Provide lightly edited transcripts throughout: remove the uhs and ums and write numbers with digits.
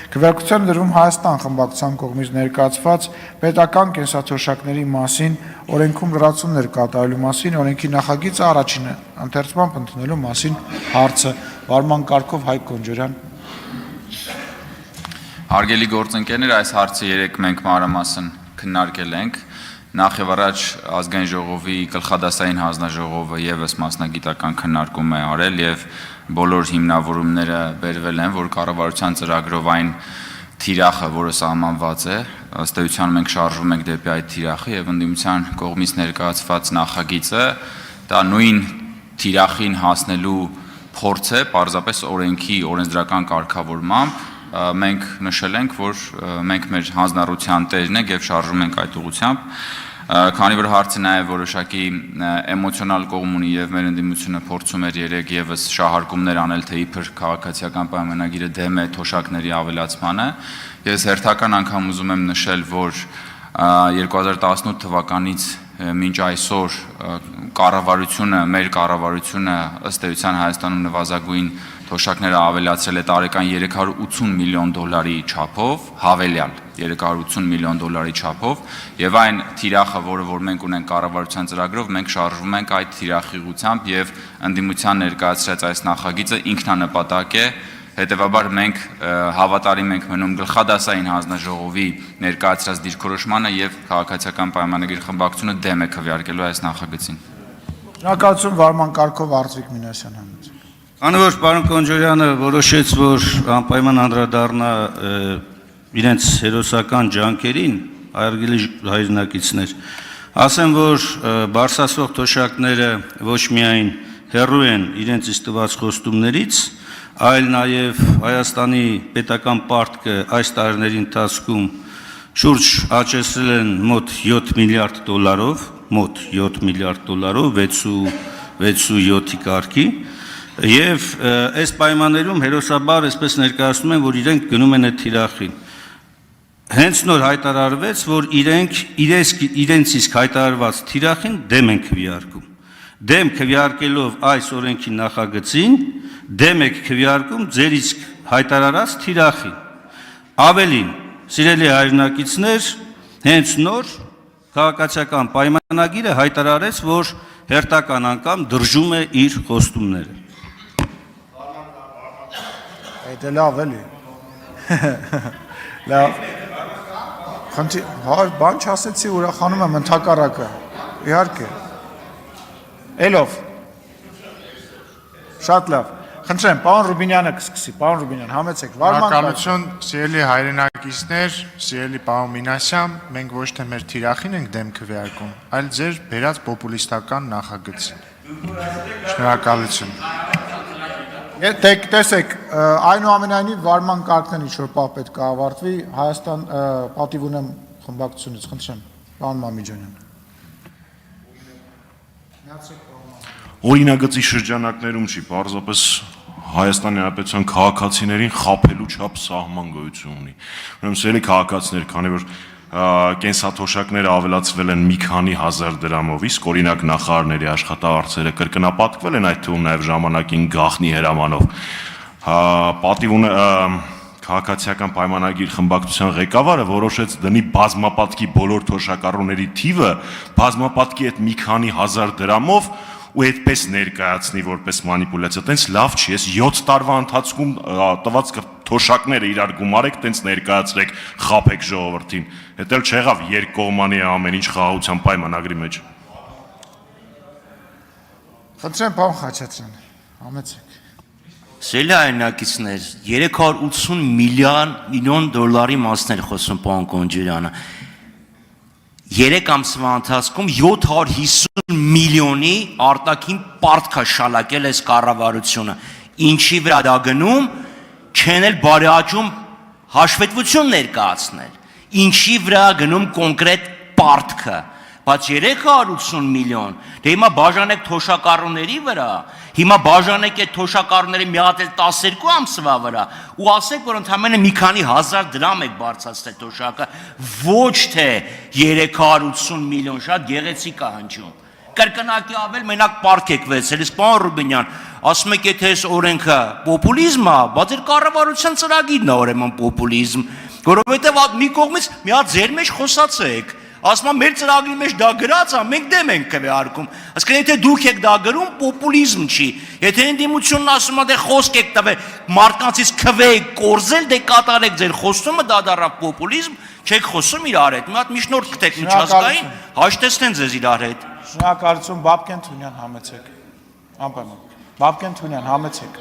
Քվեարկության դրվում Հայաստան խմբակցության կողմից ներկայացված պետական կենսաթոշակների մասին օրենքում լրացումներ կատարելու մասին օրենքի նախագիծը առաջին ընթերցմամբ ընդունելու մասին հարցը վարման կարգով Հայկ Գոնջարյան։ Հարգելի գործընկերներ, այս հարցը երեք մենք մանրամասն քննարկել ենք։ Նախ եւ առաջ ազգային ժողովի գլխադասային հանձնաժողովը եւս մասնագիտական քննարկում է արել եւ բոլոր հիմնավորումները բերվել են, որ կառավարության ծրագրով այն թիրախը, որը սահմանված է, ըստ էության մենք շարժվում ենք դեպի այդ թիրախը եւ ընդդիմության կողմից ներկայացված նախագիծը դա նույն թիրախին հասնելու փորձ է, պարզապես օրենքի օրենսդրական կարգավորմամբ մենք նշել ենք, որ մենք մեր հանձնառության տերն ենք եւ շարժվում ենք այդ ուղղությամբ, քանի որ հարցը նաեւ որոշակի էմոցիոնալ կողմ ունի եւ մեր ընդդիմությունը փորձում էր երեք եւս շահարկումներ անել, թե իբր քաղաքացիական պայմանագիրը դեմ է թոշակների ավելացմանը, ես հերթական անգամ ուզում եմ նշել, որ 2018 թվականից մինչ այսօր մեր կառավարությունը ըստ էության Հայաստանում նվազագույն թոշակները ավելացրել է տարեկան $380 միլիոն չափով, հավելյալ $380 միլիոն չափով, եւ այն թիրախը, որ մենք ունենք կառավարության ծրագրով, մենք շարժվում ենք այդ թիրախի ուղղությամբ եւ ընդդիմության ներկայացրած այս նախագիծը ինքնանպատակ է, հետեւաբար մենք հավատարիմ ենք մնում գլխադասային հանձնաժողովի ներկայացրած դիրքորոշմանը եւ քաղաքացիական պայմանագիր խմբակցությունը դեմ է քվեարկելու այս նախագծին։ Շնորհակալություն վարման կարգով Արտվիկ Մինասյան։ Քանի որ պարոն Գոնջարյանը որոշեց, որ անպայման անդրադառնա իրենց հերոսական ջանքերին, հարգելի հայրենակիցներ, ասեմ, որ բարձրացվող թոշակները ոչ միայն հեռու են իրենց իսկ տված խոստումներից, այլ նաև Հայաստանի պետական պարտքը այս տարիների ընթացքում շուրջ աճեցրել են մոտ $7 միլիարդ, մոտ $7 միլիարդ, 6.7-ի կարգի, եւ այս պայմաններում հերոսաբար այսպես ներկայացնում են, որ իրենք գնում են այդ թիրախին։ Հենց նոր հայտարարվեց, որ իրենց իսկ հայտարարված թիրախին դեմ են քվեարկում։ Դեմ քվեարկելով այս օրենքի նախագծին, դեմ եք քվեարկում ձեր իսկ հայտարարած թիրախին։ Ավելին, սիրելի հայրենակիցներ, հենց նոր քաղաքացիական պայմանագիրը հայտարարեց, որ հերթական անգամ դրժում է իր խոստումները։ Դա լավ էլի։ Լավ։ Բան չասեցի, ուրախանում եմ ընդհակառակը։ Իհարկե։ Էլով։ Շատ լավ։ Խնդրեմ, պարոն Ռուբինյանը կսկսի, պարոն Ռուբինյան, համեցեք։ Շնորհակալություն, սիրելի հայրենակիցներ, սիրելի պարոն Մինասյան, մենք ոչ թե մեր թիրախին ենք դեմ քվեարկում, այլ ձեր բերած պոպուլիստական նախագծին։ Շնորհակալություն։ Տեսեք, այնուամենայնիվ վարման կարգն ինչ-որ պահ պետք է ավարտվի, Հայաստան պատիվ ունեմ խմբակցությունից, խնդրեմ, պարոն Մամիջանյան։ Օրինագծի շրջանակներում չի, պարզապես Հայաստանի Հանրապետության քաղաքացիներին խաբելու չափ սահման գոյություն ունի։ Ուրեմն սիրելի քաղաքացիներ, քանի որ կենսաթոշակները ավելացվել են մի քանի հազար դրամով, իսկ օրինակ նախարարների աշխատավարձերը կրկնապատկվել են, այդ թվում նաև ժամանակին գաղտնի հրամանով, պատիվ ունի քաղաքացիական պայմանագիր խմբակցության ղեկավարը որոշեց դնի բազմապատկի բոլոր թոշակառուների թիվը բազմապատկի այդ մի քանի հազար դրամով ու այդպես ներկայացնի որպես մանիպուլյացիա, տենց լավ չի, ես 7 տարվա ընթացքում տված թոշակները իրար գումարեք, տենց ներկայացրեք, խաբեք ժողովրդին, հետ էլ չեղավ երկկողմանի ամեն ինչ խաղաղության պայմանագրի մեջ։ Խնդրեմ, պարոն Խաչատրյան, համեցեք։ Սիրելի հայրենակիցներ, 380 միլիոն դոլարի մասն էր խոսում պարոն Գոնջարյանը։ 3 ամսվա ընթացքում 750 միլիոնի արտաքին պարտք է շալակել այս կառավարությունը, ինչի վրա դա գնում, չեն էլ բարեաճում հաշվետվություն ներկայացնել, ինչի վրա գնում կոնկրետ պարտքը, բայց 380 միլիոն, դե հիմա բաժանեք թոշակառուների վրա, հիմա բաժանեք այդ թոշակառուների միատել 12 ամսվա վրա ու ասեք, որ ընդամենը մի քանի հազար դրամ եք բարձրացրել թոշակը, ոչ թե 380 միլիոն, շատ գեղեցիկ է հնչում։ Կրկնակի ավել մենակ պարտք եք վերցրել, իսկ պարոն Ռուբինյան, ասում եք եթե այս օրենքը պոպուլիզմ է, բայց ձեր կառավարության ծրագիրն է ուրեմն պոպուլիզմ, որովհետև մի կողմից մի հատ ձեր մեջ խոսացեք, ասում եմ մեր ծրագրի մեջ դա գրած է, մենք դեմ ենք քվեարկում, այսինքն եթե դուք եք դա գրում, պոպուլիզմ չի, եթե ընդդիմությունն ասում է դե խոսք եք տվել, մարդկանցից քվե եք կորզել, դե կատարեք ձեր խոստումը, դա դառավ պոպուլիզմ, չեք խոսում իրար հետ, մի հատ միջնորդ գտեք միջազգային, հաշտեցնեն ձեզ իրար հետ։ Շնորհակալություն, Բաբկեն Թունյան, համեցեք։ Անպայման։ Բաբկեն Թունյան, համեցեք։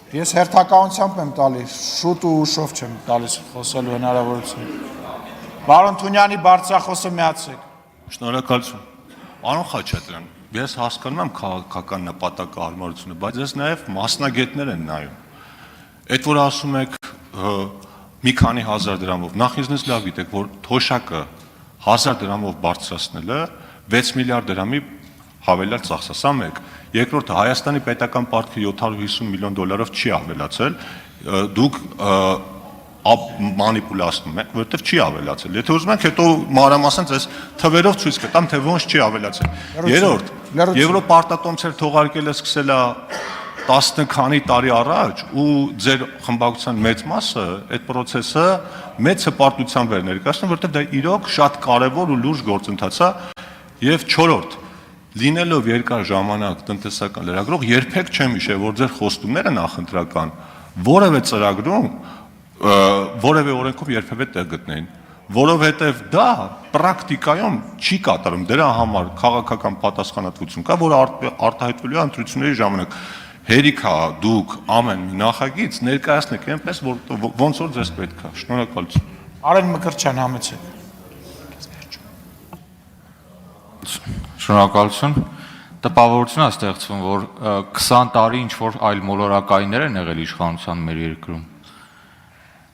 Ես հերթականությամբ եմ տալի, շուտ ու ուշով չեմ տալիս խոսելու հնարավորություն։ Պարոն Թունյանի բարձրախոսը միացրեք։ Շնորհակալություն։ Պարոն Խաչատրյան, ես հասկանում եմ քաղաքական նպատակահարմարությունը, բայց ես նաև մասնագետներ են նայում։ Այդ որ ասում եք մի քանի հազար դրամով, նախ ինձնից լավ գիտեք, որ թոշակը 1000 դրամով բարձրացնելը 6 միլիարդ դրամի հավելյալ ծախս է, սա մեկ։ Երկրորդը Հայաստանի պետական պարտքը 750 միլիոն դոլարով չի ավելացել, դուք մանիպուլացնում եք, որովհետև չի ավելացել։ Եթե ուզում եք, հետո մանրամասն այս թվերով ցույց կտամ, թե ոնց չի ավելացել։ Երրորդ, Եվրոպարտատոմսեր թողարկելը սկսել է 10 քանի տարի առաջ ու ձեր խմբակցության մեծ մասը այդ process-ը մեծ հպարտությամբ էր ներկայացնում, որովհետև դա իրոք շատ կարևոր ու լուրջ գործընթաց է։ Եվ չորրորդ, լինելով երկար ժամանակ տնտեսական լրագրող, երբեք չեմ հիշել, որ ձեր խոստումները նախընտրական որևէ ծրագրում, որևէ օրենքով երբևէ տեղ գտնեին, որովհետև դա պրակտիկայում չի կատարում, դրա համար քաղաքական պատասխանատվություն կա, որը արտահայտվելու է ընտրությունների ժամանակ։ Հերիքա դուք ամեն մի նախագիծ ներկայացնեք այնպես, ոնց որ ձեզ պետք է։ Շնորհակալություն։ Արեն Մկրտչյան, համեցեք։ Շնորհակալություն։ Տպավորություն է ստեղծվում, որ 20 տարի ինչ որ այլ մոլորակայիններ են եղել իշխանության մեր երկրում։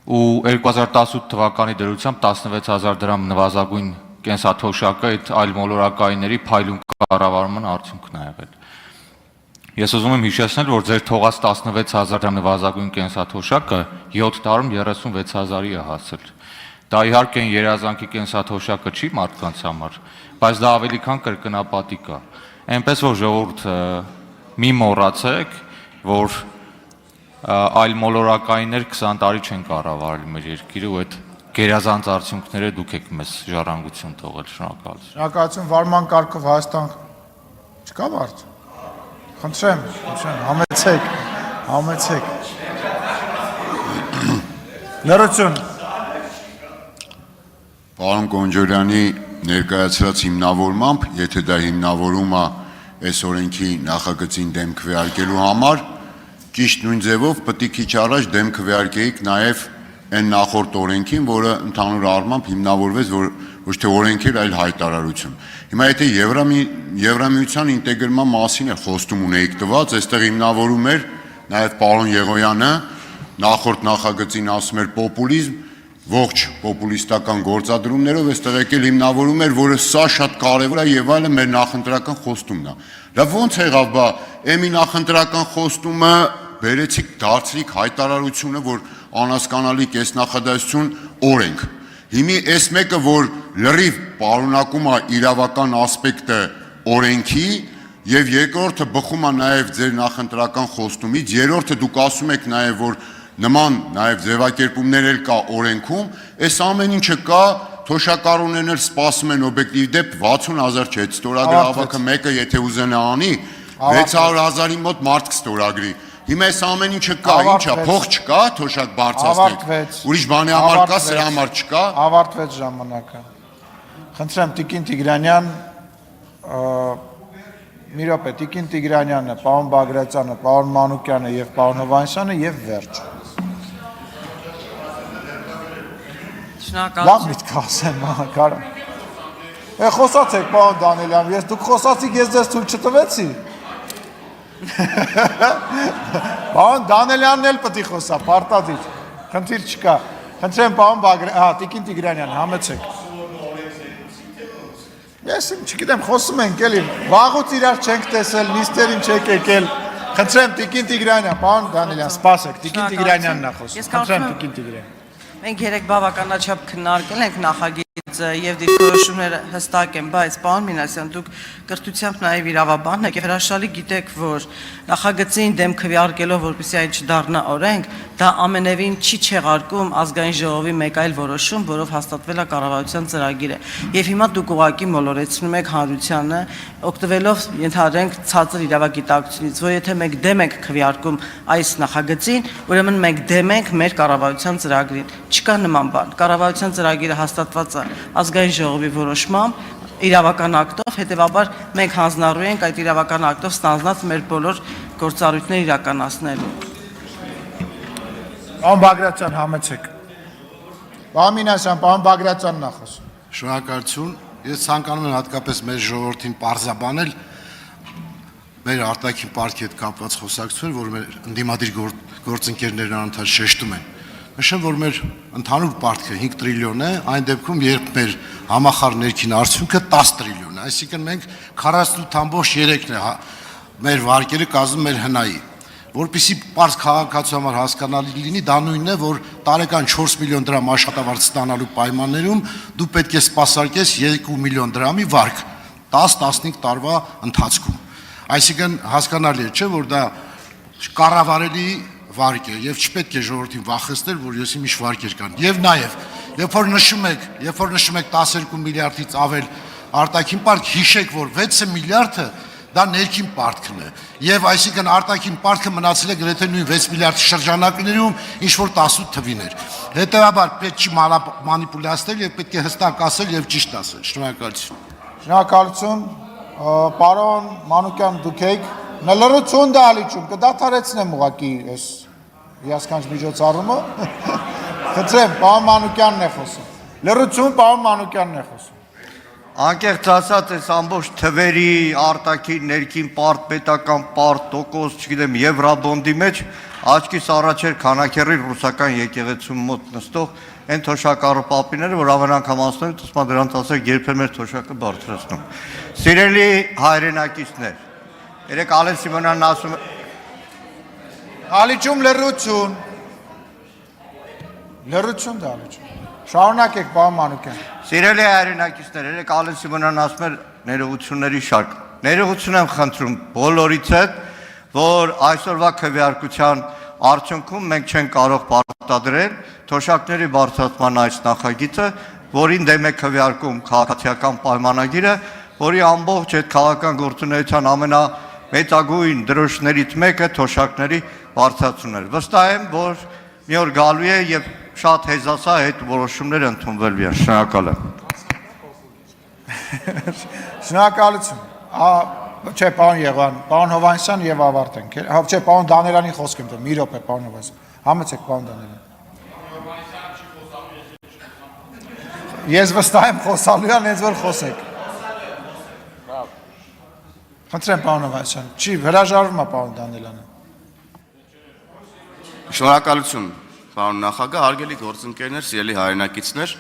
Ու 2018 թվականի դրությամբ 16000 դրամ նվազագույն կենսաթոշակը այդ այլ մոլորակայինների փայլուն կառավարման արդյունքն է եղել։ Ես ուզում եմ հիշեցնել, որ ձեր թողած 16000 դրամ նվազագույն կենսաթոշակը 7 տարում 36000-ի է հասել։ Դա իհարկե երազանքի կենսաթոշակը չի մարդկանց համար, բայց դա ավելի քան կրկնապատիկ է։ Այնպես որ ժողովուրդ մի մոռացեք, որ այլ մոլորակայիններ 20 տարի չեն կառավարել մեր երկիրը ու այդ գերազանց արդյունքները դուք եք մեզ ժառանգություն թողել։ Շնորհակալություն։ Շնորհակալություն, վարման կարգով Հայաստան չկա մարդ։ Խնդրեմ, համեցեք։ Լրություն։ Պարոն Կոնջորյանի ներկայացրած հիմնավորմամբ, եթե դա հիմնավորում է այս օրենքի նախագծին դեմ քվեարկելու համար, ճիշտ նույն ձևով պետք է քիչ առաջ դեմ քվեարկեիք նաև այն նախորդ օրենքին, որը ընդհանուր առմամբ հիմնավորվեց, որ ոչ թե օրենք էր, այլ հայտարարություն։ Հիմա եթե Եվրամիության ինտեգրման մասին է խոստում ունեիք տված, այստեղ հիմնավորում էր նաև պարոն Եղոյանը, նախորդ նախագծին ասում էր պոպուլիզմ, ողջ պոպուլիստական գործադրումներով, այստեղ եկել հիմնավորում էր, որը սա շատ կարևոր է եւ այլը մեր նախընտրական խոստումն է։ Դա ո՞նց եղավ, բա էմի նախընտրական խոստումը բերեցիք, դարձրիք հայտարարությունը, որ անհասկանալի կեսնախադասություն օրենք։ Հիմի այս մեկը, որ լրիվ պարունակում է իրավական ասպեկտը օրենքի եւ երկրորդը բխում է նաեւ ձեր նախընտրական խոստումից, երրորդը դուք ասում եք նաեւ, որ նման նաեւ ձևակերպումներ էլ կա օրենքում, այս ամեն ինչը կա, թոշակառուներն էլ սպասում են օբյեկտիվ դեպ 60000 չէ, ստորագրի ավակը մեկը եթե ուզենա անի 600000-ի մոտ մարդ կստորագրի։ Հիմա այս ամեն ինչը կա, ինչա, փող չկա, թոշակ բարձրացնեք։ Ուրիշ բանի համար կա, սրա համար չկա։ Ավարտվեց ժամանակը։ Խնդրեմ Տիկին Տիգրանյան, մի րոպե, Տիկին Տիգրանյանը, պարոն Բագրատյանը, պարոն Մանուկյանը եւ պարոն Հովհաննիսյանը եւ վերջ։ Լավ միտք ասեմ, կարա։ Խոսացեք, պարոն Դանիելյան, ես դուք խոսացիք, ես ձեզ ցույց չտվեցի։ Պարոն Դանիելյանն էլ պետք է խոսա, պարտադիր։ Խնդիր չկա։ Խնդրեմ պարոն Տիկին Տիգրանյան, համեցեք։ Ես չգիտեմ, խոսում ենք էլի, վաղուց իրար չենք տեսել, նիստերին չեք եկել։ Խնդրեմ Տիկին Տիգրանյան, պարոն Դանիելյան, սպասեք, Տիկին Տիգրանյանն է խոսում։ Խնդրեմ Տիկին Տիգրանյան։ Մենք երեք բավականաչափ քննարկել ենք նախագիծը եւ դիրքորոշումները հստակ են, բայց պարոն Մինասյան, դուք կրթությամբ նաեւ իրավաբան եք եւ հրաշալի գիտեք, որ նախագծին դեմ քվեարկելով, որպեսզի այն չդառնա օրենք, դա ամենևին չի չեղարկում ազգային ժողովի մեկ այլ որոշում, որով հաստատվել է կառավարության ծրագիրը։ Եվ հիմա դուք ուղղակի մոլորեցնում եք հանրությանը, օգտվելով ենթադրենք ցածր իրավագիտակցությունից, որ եթե մենք դեմ ենք քվեարկում այս նախագծին, ուրեմն մենք դեմ ենք մեր կառավարության ծրագրին։ Չկա նման բան։ Կառավարության ծրագիրը հաստատված է ազգային ժողովի որոշմամբ, իրավական ակտով, հետևաբար մենք հանձնառու ենք այդ իրավական ակտով ստանձնած մեր բոլոր գործառույթները իրականացնելու։ Պարոն Բագրատյան, համեցեք։ Պարոն Մինասյան, պարոն Բագրատյանն է խոսում։ Շնորհակալություն։ Ես ցանկանում եմ հատկապես մեր ժողովրդին պարզաբանել մեր արտաքին պարտքի հետ կապված խոսակցություն, որ մեր ընդդիմադիր գործընկերներն անընդհատ շեշտում են։ Նշեմ, որ մեր ընդհանուր պարտքը 5 տրիլիոն է, այն դեպքում, երբ մեր համախառն ներքին արդյունքը 10 տրիլիոն է, այսինքն մենք 48.3-ն է մեր վարկերը կազմում մեր հնայի։ Որպեսզի պարզ քաղաքացու համար հասկանալի լինի, դա նույնն է, որ տարեկան 4 միլիոն դրամ աշխատավարձ ստանալու պայմաններում դու պետք է սպասարկես 2 միլիոն դրամի վարկ 10-15 տարվա ընթացքում։ Այսինքն հասկանալի է, չէ՞, որ դա կառավարելի վարկ է եւ չպետք է ժողովրդին վախեցնել, որ եսի միշտ վարկեր կան։ Եվ նաեւ, երբ որ նշում եք 12 միլիարդից ավել արտաքին պարտք, հիշեք, որ 6 միլիարդը դա ներքին պարտքն է։ Եվ այսինքն արտաքին պարտքը մնացել է գրեթե նույն 6 միլիարդ շրջանակներում, ինչ որ 18 թվիներ։ Հետևաբար պետք չի մանիպուլացնել եւ պետք է հստակ ասել եւ ճիշտ ասել։ Շնորհակալություն։ Շնորհակալություն, պարոն Մանուկյան, դուք եք նլրություն դալիճում, կդադարեցնեմ ուղղակի այս հիասքանչ միջոցառումը։ Խնդրեմ, պարոն Մանուկյանն է խոսում։ Լրություն, պարոն Մանուկյանն է խոսում։ Անկեղծ ասած այս ամբողջ թվերի, արտաքին, ներքին պարտ, պետական պարտ, տոկոս, չգիտեմ, եվրաբոնդի մեջ աչքիս առաջ էր քանաքեռի ռուսական եկեղեցու մոտ նստող այն թոշակառու պապիները, որ ամեն անգամ ասում են, ուսման դրանց ասեք, երբեմն մեր թոշակը բարձրացնում։ Սիրելի հայրենակիցներ, երեք Ալեն Սիմոնյանն ասում է Դալիճում լրություն։ Լրություն դալիճում։ Շարունակեք, պարոն Մանուկյան։ Սիրելի հայրենակիցներ, երեք Ալեն Սիմոնյանն ասում էր ներողությունների շարք։ Ներողություն եմ խնդրում բոլորից հետ, որ այսօրվա քվեարկության արդյունքում մենք չենք կարող պարտադրել թոշակների բարձրացման այս նախագիծը, որին դեմ է քվեարկում քաղաքացիական պայմանագիրը, որի ամբողջ այդ քաղաքական գործունեության ամենամեծագույն դրոշներից մեկը թոշակների բարձրացումն էր։ Վստահ եմ, որ մի օր գալու է եւ շատ հեզասա այդ որոշումները ընդունվելու են։ Շնորհակալ եմ։ Շնորհակալություն։ Չէ, պարոն Եղան, պարոն Հովհաննիսյան եւ ավարտենք։ Չէ, պարոն Դանելյանի խոսք եմ տալիս, մի րոպե, պարոն Հովհաննիսյան։ Համեցեք, պարոն Դանելյան։ Ես վստահ եմ խոսալու են, հենց որ խոսեք։ Խնդրեմ, պարոն Հովհաննիսյան, չի հրաժարվում է պարոն Դանելյանը։ Շնորհակալություն, պարոն նախագահ, հարգելի գործընկերներ, սիրելի հայրենակիցներ,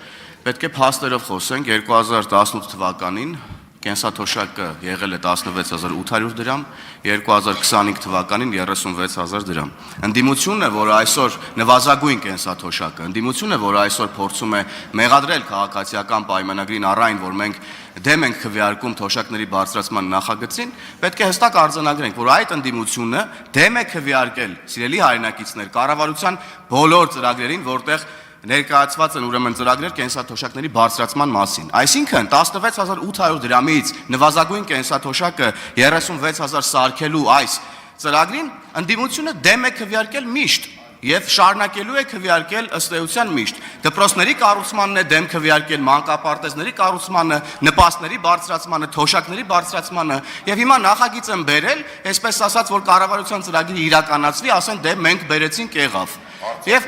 պետք է փաստերով խոսենք 2018 թվականին կենսաթոշակը եղել է 16800 դրամ, 2025 թվականին 36000 դրամ։ Ընդդիմությունն է, որ այսօր նվազագույն կենսաթոշակը, ընդդիմությունն է, որ այսօր փորձում է մեղադրել քաղաքացիական պայմանագրին առայն, որ մենք դեմ ենք քվեարկում թոշակների բարձրացման նախագծին, պետք է հստակ արձանագրենք, որ այդ ընդդիմությունը դեմ է քվեարկել, սիրելի հայրենակիցներ, կառավարության բոլոր ծրագրերին, որտեղ ներկայացված են ուրեմն ծրագրեր կենսաթոշակների բարձրացման մասին։ Այսինքն 16800 դրամից նվազագույն կենսաթոշակը 36000 սարքելու այս ծրագրին ընդդիմությունը դեմ է քվեարկել միշտ եւ շարունակելու է քվեարկել ըստ էության միշտ։ Դպրոցների կառուցմանն է դեմ քվեարկել, մանկապարտեզների կառուցմանը, նպաստների բարձրացմանը, թոշակների բարձրացմանը եւ հիմա նախագիծ են բերել, այսպես ասած, որ կառավարության ծրագիրը իրականացվի, ասեն դե մենք բերեցինք եղավ։ Եվ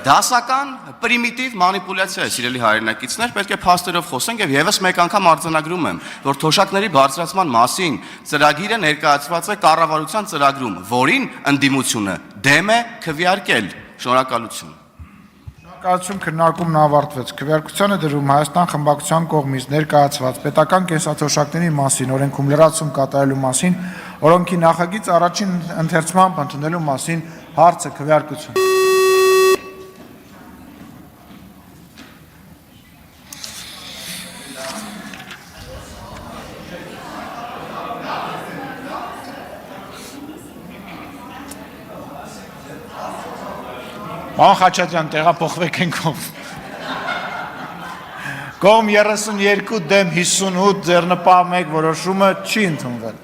դասական պրիմիտիվ մանիպուլյացիա է, սիրելի հայրենակիցներ, պետք է փաստերով խոսենք եւ եւս մեկ անգամ արձանագրում եմ, որ թոշակների բարձրացման մասին ծրագիրը ներկայացված է կառավարության ծրագրում, որին ընդդիմությունը դեմ է քվեարկել։ Շնորհակալություն։ Շնորհակալություն, քննարկումն ավարտվեց։ Քվեարկությանը դրում Հայաստան խմբակցության կողմից ներկայացված պետական կենսաթոշակների մասին օրենքում լրացում կատարելու մասին օրենքի նախագիծ առաջին ընթերցմամբ ընդունելու մասին հարցը քվեարկություն։ Պարոն Խաչատրյան, տեղափոխվեք են կողմ։ Կողմ 32 դեմ 58 ձեռնպահ 1 որոշումը չի ընդունվել։